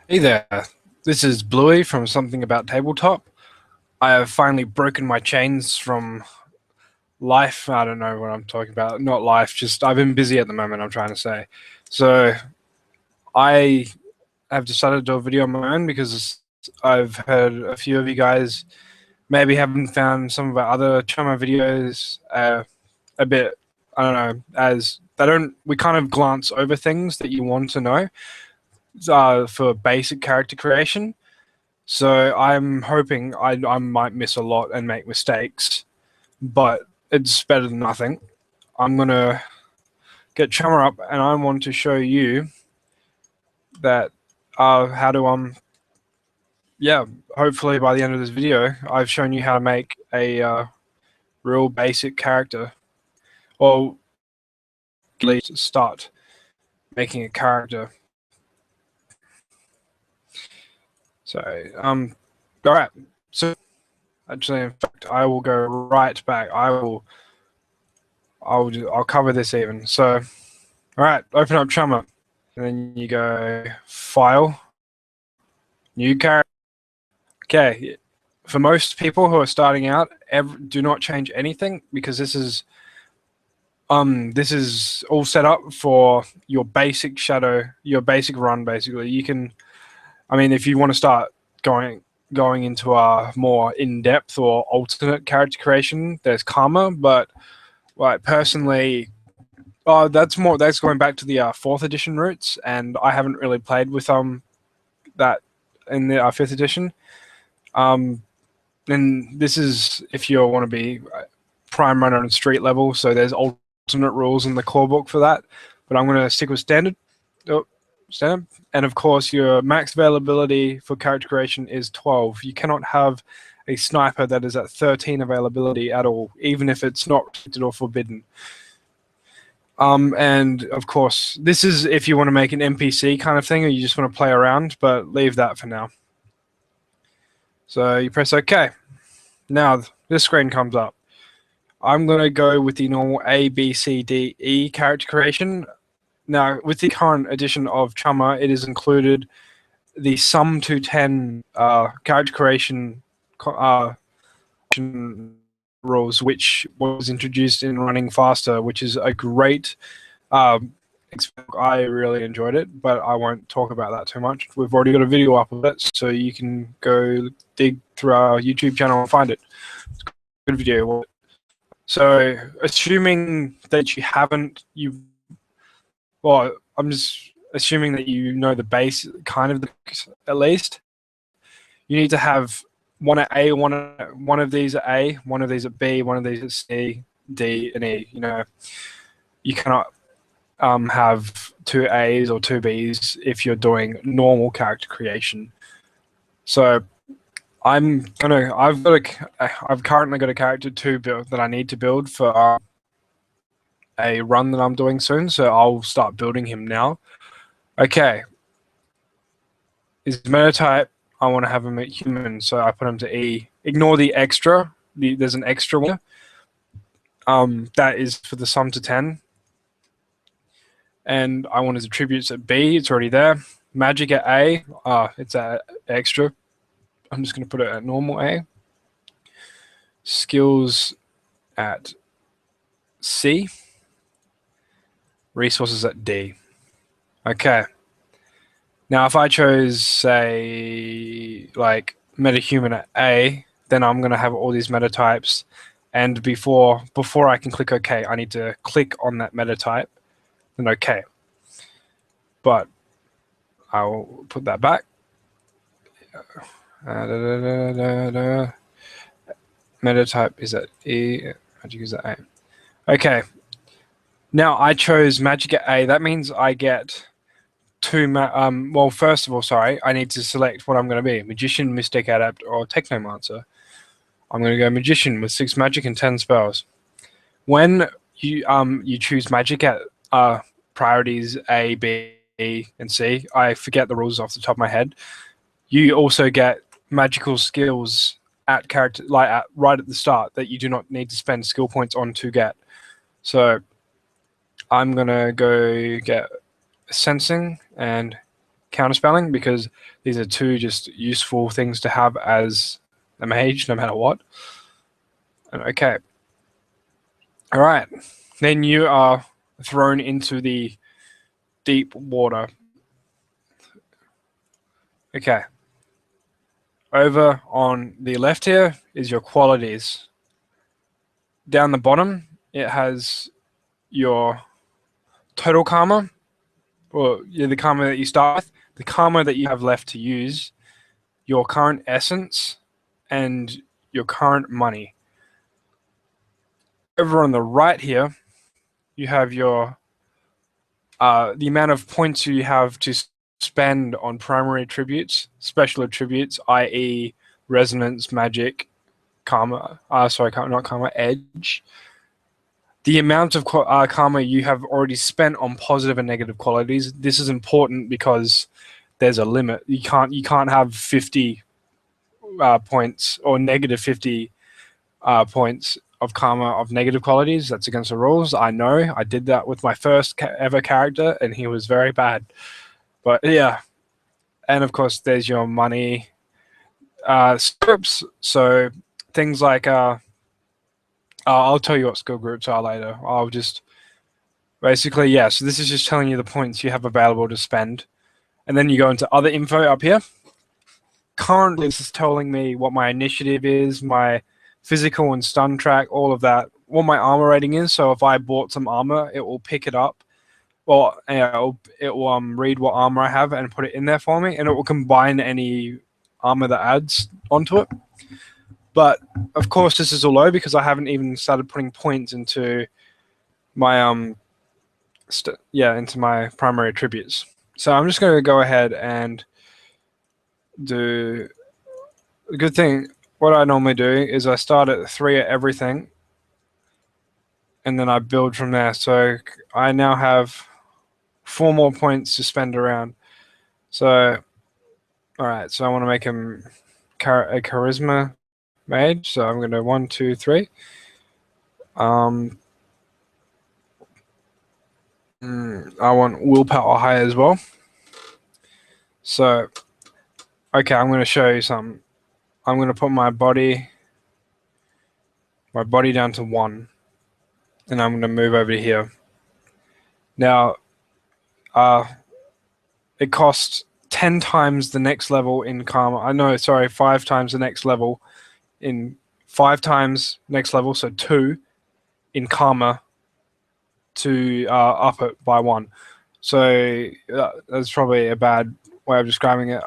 Hey there, this is Bluey from Something About Tabletop. I have finally broken my chains from life. I don't know what I'm talking about. Not life, just I've been busy at the moment, I'm trying to say. So I have decided to do a video on my own because I've heard a few of you guys maybe haven't found some of our other Chummer videos a bit, I don't know, as they don't, we kind of glance over things that you want to know for basic character creation. So I'm hoping I might miss a lot and make mistakes, but it's better than nothing. I'm gonna get Chummer up, and I want to show you that how to yeah. Hopefully by the end of this video, I've shown you how to make a real basic character, or at least start making a character. So all right. So actually, in fact, I will go right back. I'll cover this even. So all right, open up Chummer, and then you go File, New Character. Okay, for most people who are starting out, do not change anything because this is all set up for your basic shadow, your basic run. Basically, you can. I mean, if you want to start going into a more in-depth or alternate character creation, there's Karma, but like personally, that's more. That's going back to the fourth edition roots, and I haven't really played with that in the fifth edition. Um, and this is if you want to be prime runner and street level. So there's alternate rules in the core book for that, but I'm going to stick with standard. Oh, standard, and of course your max availability for character creation is 12. You cannot have a sniper that is at 13 availability at all, even if it's not restricted or forbidden. And of course, this is if you want to make an NPC kind of thing or you just want to play around, but leave that for now. So you press OK. Now this screen comes up. I'm going to go with the normal A, B, C, D, E character creation. Now, with the current edition of Chummer, it is included the sum to 10 character creation rules, which was introduced in Running Faster, which is a great I really enjoyed it, but I won't talk about that too much. We've already got a video up of it, so you can go dig through our YouTube channel and find it. It's a good video. So, assuming that well, I'm just assuming that you know the base, kind of at least. You need to have one at A, one of these at A, one of these at B, one of these at C, D, and E. You know, you cannot have two A's or two B's if you're doing normal character creation. So I've currently got a character to build that I need to build for a run that I'm doing soon. So I'll start building him now. Okay. His meta type, I want to have him at human, so I put him to E. Ignore the extra. There's an extra one. That is for the sum to 10. And I want his attributes at B. It's already there. Magic at A. It's at extra. I'm just going to put it at normal A. Skills at C. Resources at D. Okay. Now, if I chose, say, like metahuman at A, then I'm going to have all these meta types. And before I can click OK, I need to click on that meta type, then OK. But I'll put that back. Meta type is at E, magic is at A. Okay. Now I chose magic at A. That means I get two. Well, first of all, sorry, I need to select what I'm going to be: magician, mystic, adept, or technomancer. I'm going to go magician with 6 magic and 10 spells. When you choose magic at priorities A, B, and C, I forget the rules off the top of my head. You also get magical skills at character, like right at the start, that you do not need to spend skill points on to get. So I'm gonna go get sensing and counterspelling, because these are two just useful things to have as a mage, no matter what. Okay. All right. Then you are thrown into the deep water. Okay. Over on the left here is your qualities. Down the bottom, it has your total karma, or the karma that you start with, the karma that you have left to use, your current essence, and your current money. Over on the right here, you have your the amount of points you have to spend on primary attributes, special attributes, i.e. resonance, magic, karma, not karma, edge. The amount of karma you have already spent on positive and negative qualities. This is important because there's a limit. You can't have 50 points or negative 50 points of karma of negative qualities. That's against the rules. I know. I did that with my first ever character, and he was very bad. But yeah, and of course, there's your money scripts. So things like I'll tell you what skill groups are later. I'll just basically, yeah. So this is just telling you the points you have available to spend, and then you go into other info up here. Currently, this is telling me what my initiative is, my physical and stun track, all of that, what my armor rating is. So if I bought some armor, it will pick it up. Well, it will read what armor I have and put it in there for me, and it will combine any armor that adds onto it. But of course, this is all low because I haven't even started putting points into my into my primary attributes. So I'm just going to go ahead and do a good thing. What I normally do is I start at 3 at everything, and then I build from there. So I now have 4 more points to spend around. So, all right. So I want to make him a charisma mage. So I'm going to 1, 2, 3. I want willpower high as well. So, okay, I'm going to show you something. I'm going to put my body down to 1, and I'm going to move over to here. Now, it costs 10 times the next level in karma. 5 times the next level in 5 times next level, so 2 in karma to up it by 1. So that's probably a bad way of describing it.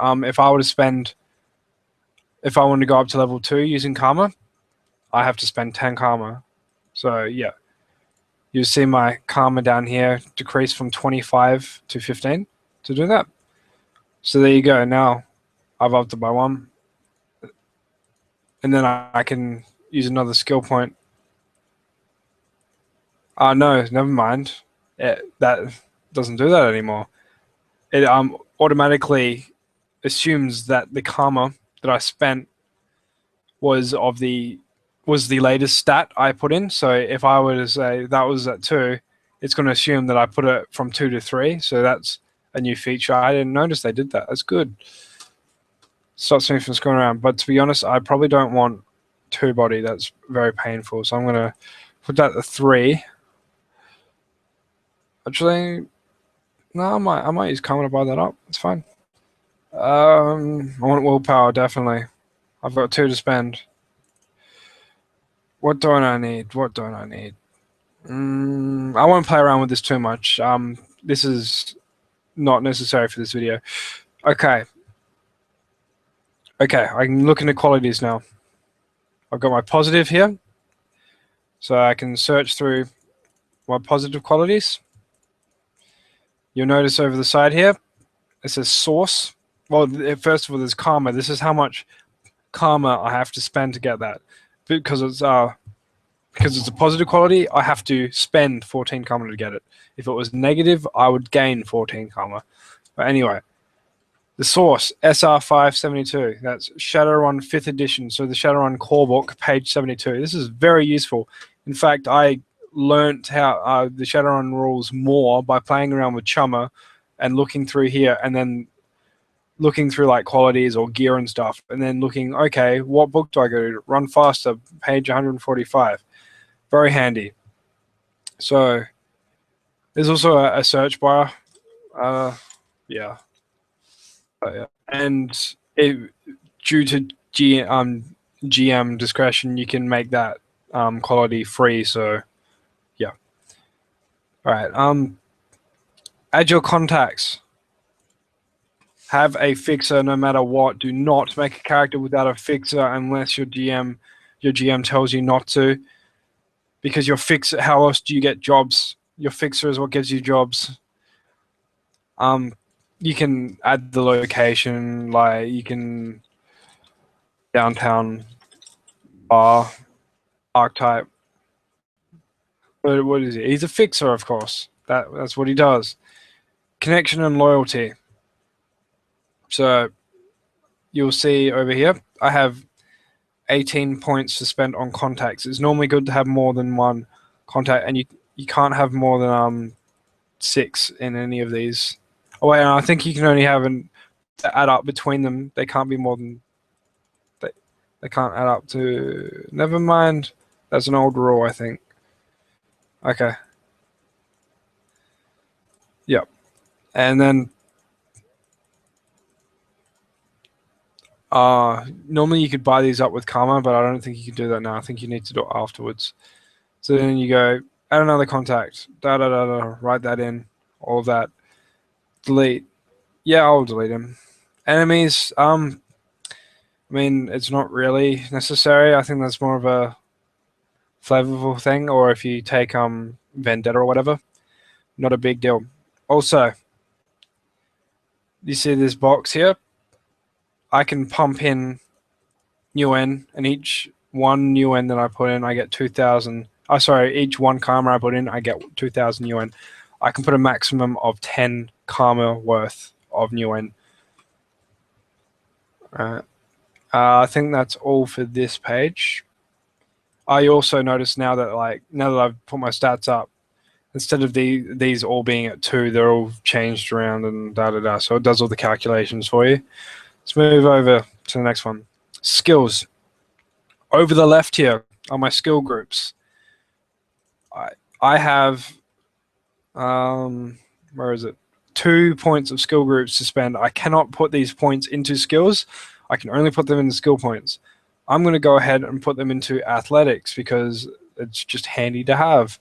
If I want to go up to level 2 using karma, I have to spend 10 karma. So yeah, you see my karma down here decrease from 25 to 15 to do that. So there you go. Now I've upped it by 1, and then I can use another skill point. No, never mind. That doesn't do that anymore. It automatically assumes that the karma that I spent was the latest stat I put in. So if I were to say that was at 2, it's going to assume that I put it from 2 to 3. So that's a new feature. I didn't notice they did that. That's good. Stops me from screwing around. But to be honest, I probably don't want 2 body. That's very painful. So I'm going to put that at 3. Actually, no, I might use karma to buy that up. It's fine. I want willpower, definitely. I've got 2 to spend. What don't I need? I won't play around with this too much. This is not necessary for this video. Okay, I can look into qualities now. I've got my positive here. So I can search through my positive qualities. You'll notice over the side here, it says source. Well, first of all, there's karma. This is how much karma I have to spend to get that. Because it's a positive quality, I have to spend 14 karma to get it. If it was negative, I would gain 14 karma. But anyway, the source, SR572. That's Shadowrun 5th edition. So the Shadowrun core book, page 72. This is very useful. In fact, I learnt how the Shadowrun rules more by playing around with Chummer and looking through here, and then looking through like qualities or gear and stuff, and then looking, okay, what book do I go to? Run faster, page 145. Very handy. So there's also a search bar. Yeah. Yeah. And due to GM discretion, you can make that quality free. So yeah. All right. Add your contacts. Have a fixer no matter what. Do not make a character without a fixer unless your GM tells you not to. Because your fixer, how else do you get jobs? Your fixer is what gives you jobs. You can add the location, like you can downtown bar archetype. But what is he? He's a fixer, of course. That's what he does. Connection and loyalty. So you'll see over here, I have 18 points to spend on contacts. It's normally good to have more than one contact, and you can't have more than 6 in any of these. Oh wait, I think you can only have to add up between them. They can't be more than they can't add up to. Never mind. That's an old rule, I think. Okay. Yep. And then normally you could buy these up with karma, but I don't think you can do that now. I think you need to do it afterwards. So then you go add another contact. Write that in. All of that. Delete. Yeah, I'll delete him. Enemies. I mean, it's not really necessary. I think that's more of a flavorful thing, or if you take Vendetta or whatever, not a big deal. Also, you see this box here? I can pump in UN, and each one UN that I put in, I get 2,000. Oh, sorry, each one karma I put in, I get 2,000 UN. I can put a maximum of 10 karma worth of UN. I think that's all for this page. I also notice now that I've put my stats up, instead of these all being at 2, they're all changed around and da. So it does all the calculations for you. Let's move over to the next one. Skills. Over the left here are my skill groups. I have where is it? 2 points of skill groups to spend. I cannot put these points into skills. I can only put them into skill points. I'm going to go ahead and put them into athletics because it's just handy to have.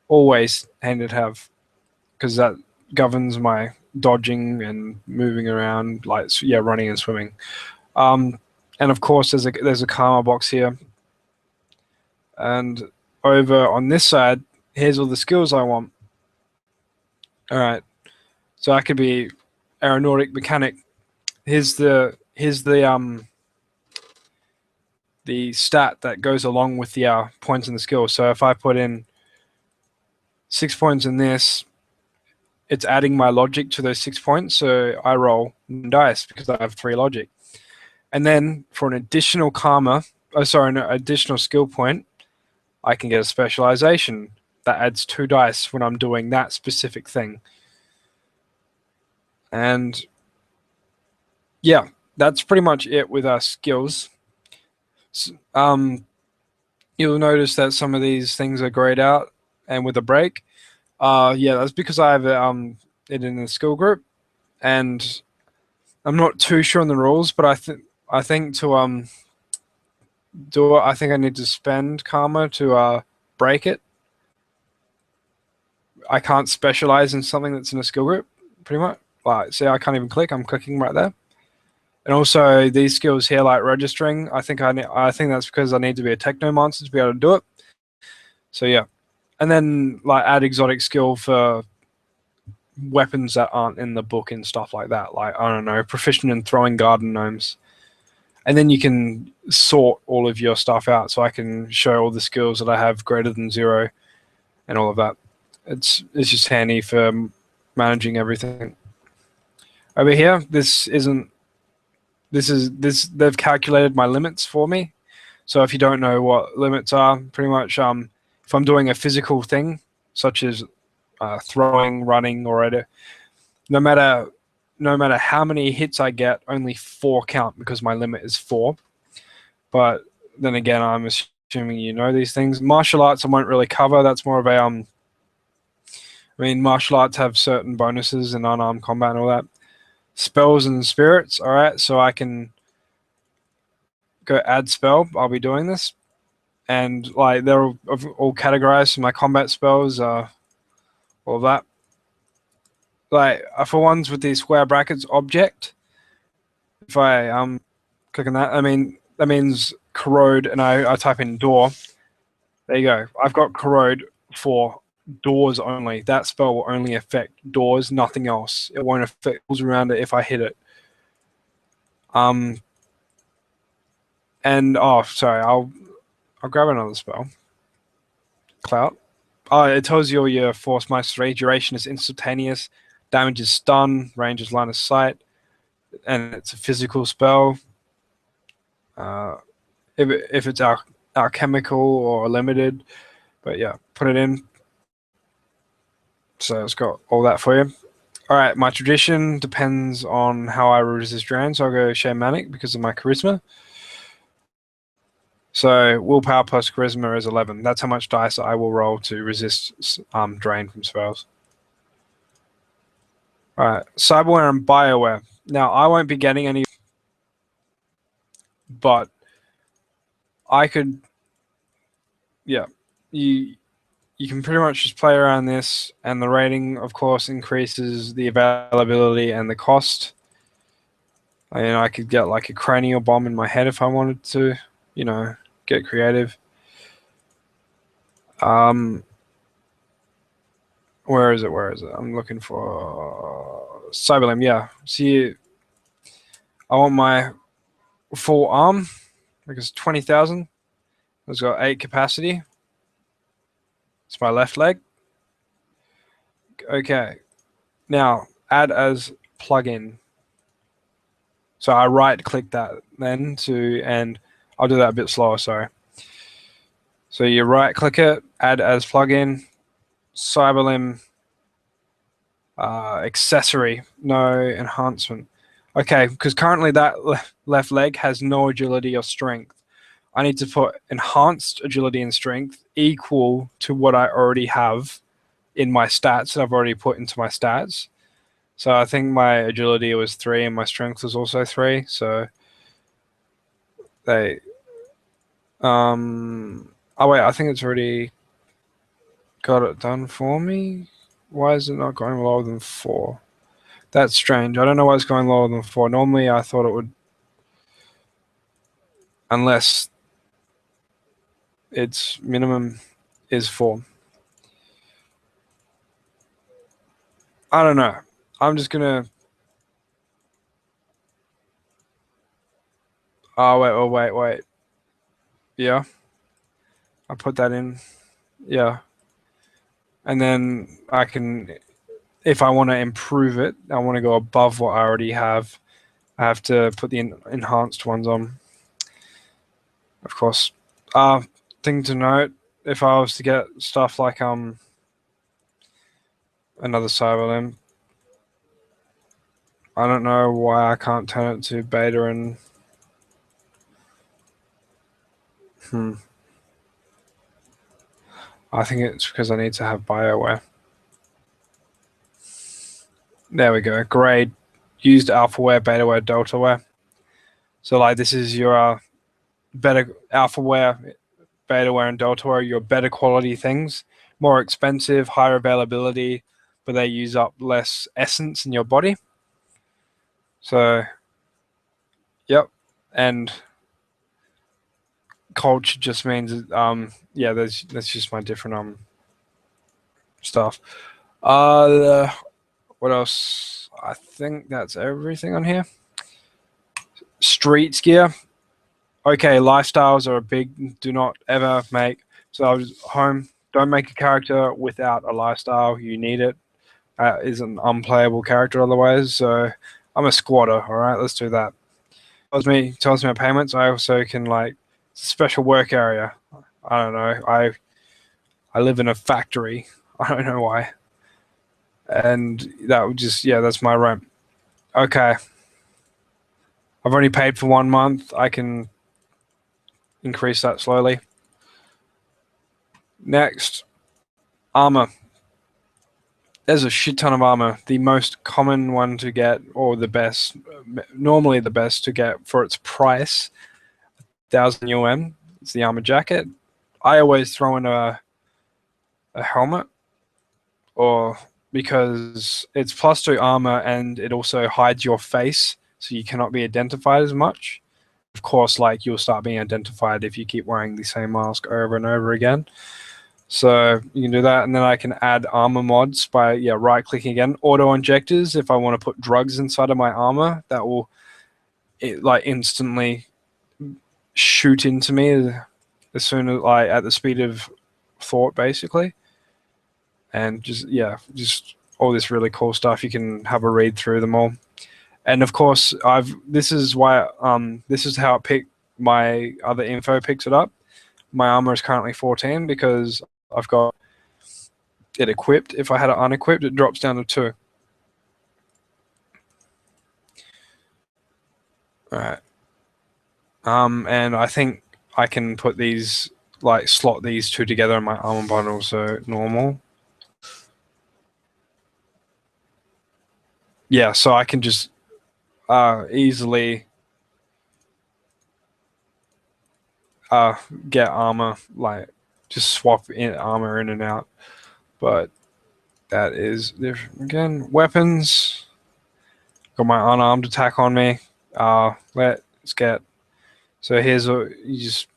Always handy to have, because that governs my dodging and moving around, running and swimming. And of course, there's a karma box here. And over on this side, here's all the skills I want. All right, so I could be aeronautic mechanic. Here's the stat that goes along with the points in the skill. So if I put in 6 points in this, it's adding my logic to those 6 points. So I roll dice because I have 3 logic. And then for an additional an additional skill point, I can get a specialization that adds 2 dice when I'm doing that specific thing. And yeah, that's pretty much it with our skills. You'll notice that some of these things are grayed out and with a break. Yeah, that's because I have it in the skill group, and I'm not too sure on the rules, but I think to do it, I think I need to spend karma to break it. I can't specialize in something that's in a skill group, pretty much. Like, see, I can't even click. I'm clicking right there. And also these skills here, like registering, I think that's because I need to be a technomancer to be able to do it. So yeah, and then add exotic skill for weapons that aren't in the book and stuff like that. Like, I don't know, proficient in throwing garden gnomes. And then you can sort all of your stuff out, so I can show all the skills that I have greater than 0 and all of that. It's just handy for managing everything. Over here, they've calculated my limits for me. So if you don't know what limits are, pretty much if I'm doing a physical thing, such as throwing, running, or no matter no matter how many hits I get, only 4 count because my limit is 4. But then again, I'm assuming you know these things. Martial arts I won't really cover. That's more of a I mean, martial arts have certain bonuses in unarmed combat and all that. Spells and spirits. All right, so I can go add spell. I'll be doing this, and like they're all categorized. So my combat spells, all of that. Like for ones with these square brackets, object. If I click on that, I mean that means corrode, and I type in door. There you go. I've got corrode for doors only. That spell will only affect doors, nothing else. It won't affect walls around it if I hit it. And oh, sorry, I'll grab another spell. Clout. Oh, it tells you your force minus 3. Duration is instantaneous. Damage is stun. Range is line of sight. And it's a physical spell. If it's alchemical or limited. But yeah, put it in. So it's got all that for you. All right, my tradition depends on how I resist drain. So I'll go Shamanic because of my charisma. So willpower plus charisma is 11. That's how much dice I will roll to resist drain from spells. All right, Cyberware and Bioware. Now, I won't be getting any, but I could, yeah, you can pretty much just play around this, and the rating, of course, increases the availability and the cost. I mean, I could get like a cranial bomb in my head if I wanted to, you know, get creative. Where is it? Where is it? I'm looking for Cyberlim. Yeah. See, I want my full arm because 20,000. It's got 8 capacity. It's my left leg. Okay. Now add as plugin. So I right click that then to, and I'll do that a bit slower. Sorry. So you right click it, add as plugin, Cyberlim. Accessory, no enhancement. Okay, because currently that left leg has no agility or strength. I need to put enhanced agility and strength equal to what I already have in my stats that I've already put into my stats. So I think my agility was 3 and my strength was also 3. So they, oh wait, I think it's already got it done for me. Why is it not going lower than 4? That's strange. I don't know why it's going lower than 4. Normally, I thought it would, unless its minimum is 4. I don't know. I'm just gonna. Oh wait. Yeah, I put that in. Yeah, and then I can, if I want to improve it, I want to go above what I already have. I have to put the enhanced ones on. Of course. Thing to note: if I was to get stuff like another Cyberlim, I don't know why I can't turn it to beta and. I think it's because I need to have Bioware. There we go. Grade. Used alphaware, betaware, deltaware. So like this is your better alphaware, betaware, and deltaware, your better quality things. More expensive, higher availability, but they use up less essence in your body. So, yep. And culture just means, yeah, that's just my different stuff. What else? I think that's everything on here. Streets gear. Okay, lifestyles are a big. Do not ever make. So I was home. Don't make a character without a lifestyle. You need it. Is an unplayable character otherwise. So I'm a squatter. All right, let's do that. Tells me my payments. I also can like special work area. I don't know. I live in a factory. I don't know why. And that would just, yeah, that's my rent. Okay. I've already paid for 1 month. I can increase that slowly. Next, armor. There's a shit ton of armor. The most common one to get, or the best, normally the best to get for its price, 1,000 UM. It's the armor jacket. I always throw in a helmet, or because it's +2 armor and it also hides your face, so you cannot be identified as much. Of course, like you'll start being identified if you keep wearing the same mask over and over again. So you can do that, and then I can add armor mods by right-clicking again. Auto injectors. If I want to put drugs inside of my armor, that will like instantly shoot into me as soon as at the speed of thought, basically. And just all this really cool stuff. You can have a read through them all. And of course, this is how it picked my other info picks it up. My armor is currently 14 because I've got it equipped. If I had it unequipped, it drops down to 2. All right. And I think I can put these, slot these two together in my armor bundle, so normal. Yeah, so I can just easily get armor, just swap armor in and out. But that is different. Again, weapons. Got my unarmed attack on me. Let's get. So you just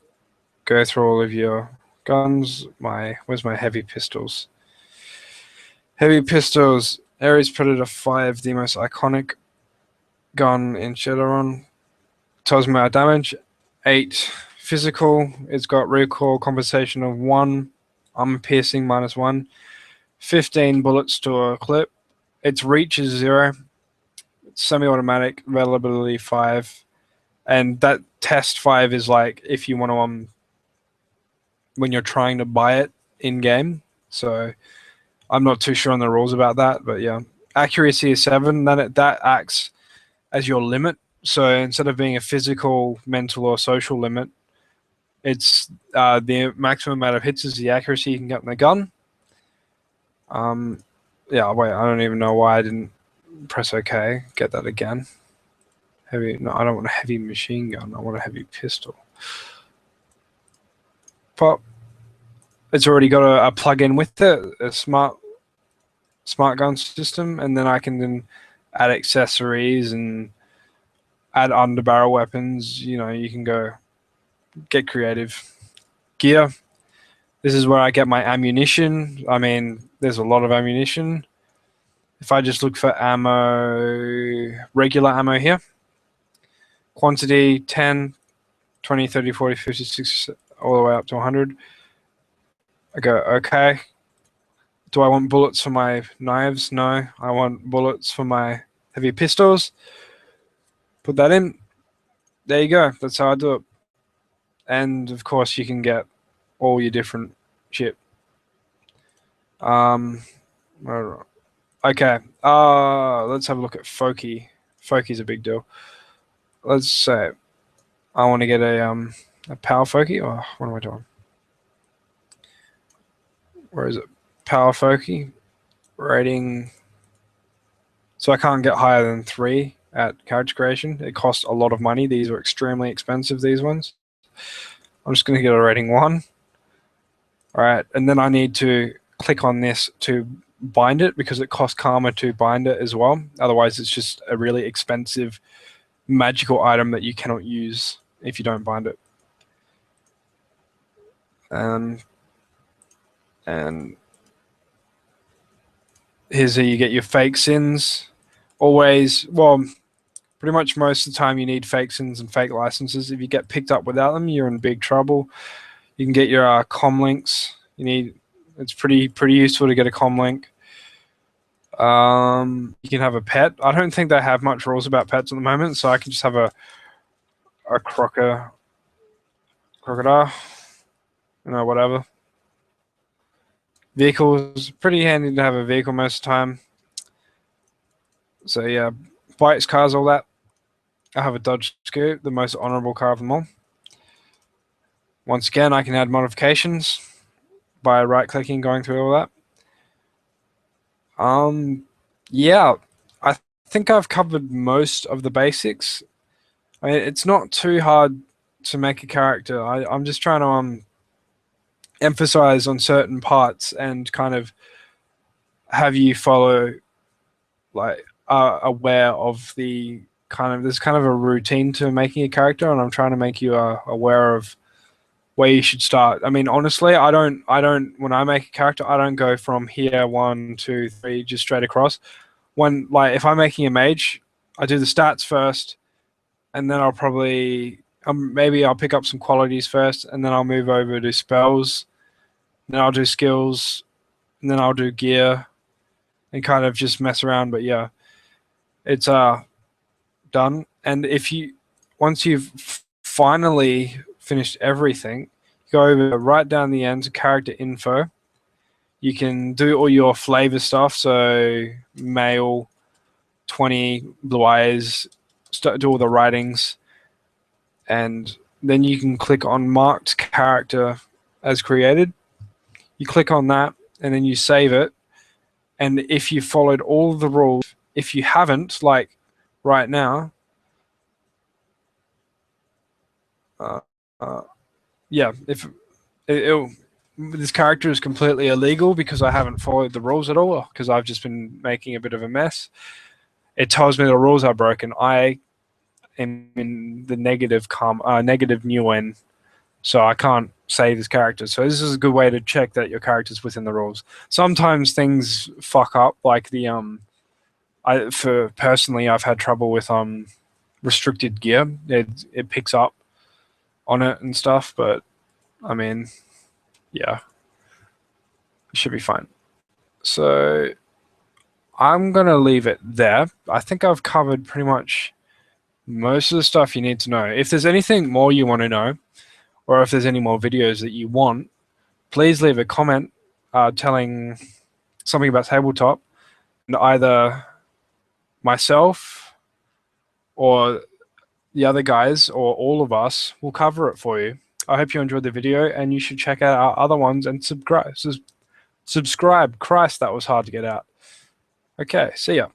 go through all of your guns. Where's my heavy pistols? Heavy pistols. Ares Predator 5, the most iconic gun in Shadowrun. Tells me our damage. 8 physical. It's got recoil compensation of 1. Armor piercing -1. 15 bullets to a clip. Its reach is 0. It's semi-automatic. Availability 5. And that test 5 is like if you want to when you're trying to buy it in game. So I'm not too sure on the rules about that, but yeah. Accuracy is 7. That acts as your limit. So instead of being a physical, mental, or social limit, it's the maximum amount of hits is the accuracy you can get in the gun. Yeah, wait, I don't even know why I didn't press OK. Get that again. Heavy. No, I don't want a heavy machine gun. I want a heavy pistol. Pop. It's already got a plug-in with it, a smart gun system, and then I can then add accessories and add underbarrel weapons. You know, you can go get creative. Gear. This is where I get my ammunition. I mean, there's a lot of ammunition. If I just look for ammo, regular ammo here, quantity 10, 20, 30, 40, 50, 60, all the way up to 100. I go, okay. Do I want bullets for my knives? No. I want bullets for my heavy pistols. Put that in. There you go. That's how I do it. And of course, you can get all your different shit. Okay. Let's have a look at Foki. Foki's a big deal. Let's say I want to get a power Foki. Oh, what am I doing? Where is it? Power Foki. Rating. So I can't get higher than 3 at character creation. It costs a lot of money. These are extremely expensive, these ones. I'm just going to get a rating 1. All right, and then I need to click on this to bind it because it costs karma to bind it as well. Otherwise, it's just a really expensive magical item that you cannot use if you don't bind it. And here's how you get your fake sins. Always, well, pretty much most of the time you need fake sins and fake licenses. If you get picked up without them, you're in big trouble. You can get your com links. It's pretty useful to get a com link. You can have a pet. I don't think they have much rules about pets at the moment, so I can just have a crocodile. Whatever. Vehicles, pretty handy to have a vehicle most of the time. So yeah, bikes, cars, all that. I have a Dodge Scoop, the most honourable car of them all. Once again, I can add modifications by right-clicking, going through all that. Yeah, I think I've covered most of the basics. I mean, it's not too hard to make a character. I'm just trying to emphasize on certain parts and kind of have you follow, like, aware of the kind of, there's kind of a routine to making a character, and I'm trying to make you aware of where you should start. I mean, honestly, I don't when I make a character, I don't go from here 1, 2, 3 just straight across. When, like, if I'm making a mage, I do the stats first, and then I'll probably maybe I'll pick up some qualities first, and then I'll move over to spells, then I'll do skills, and then I'll do gear, and kind of just mess around. But yeah, it's done. And if you, once you've finally finished everything, go over right down the end to character info. You can do all your flavor stuff, so male, 20, blue eyes, do all the writings, and then you can click on marked character as created. You click on that, and then you save it. And if you followed all the rules, if you haven't, like right now, yeah, if this character is completely illegal because I haven't followed the rules at all, because I've just been making a bit of a mess. It tells me the rules are broken. I am in the negative new N, so I can't save this character. So this is a good way to check that your character's within the rules. Sometimes things fuck up, like the personally, I've had trouble with restricted gear. It picks up on it and stuff, but I mean, yeah, it should be fine. So I'm gonna leave it there. I think I've covered pretty much most of the stuff you need to know. If there's anything more you want to know, or if there's any more videos that you want, please leave a comment telling something about tabletop, and either myself or the other guys or all of us will cover it for you. I hope you enjoyed the video, and you should check out our other ones and subscribe. Christ, that was hard to get out. Okay, see ya.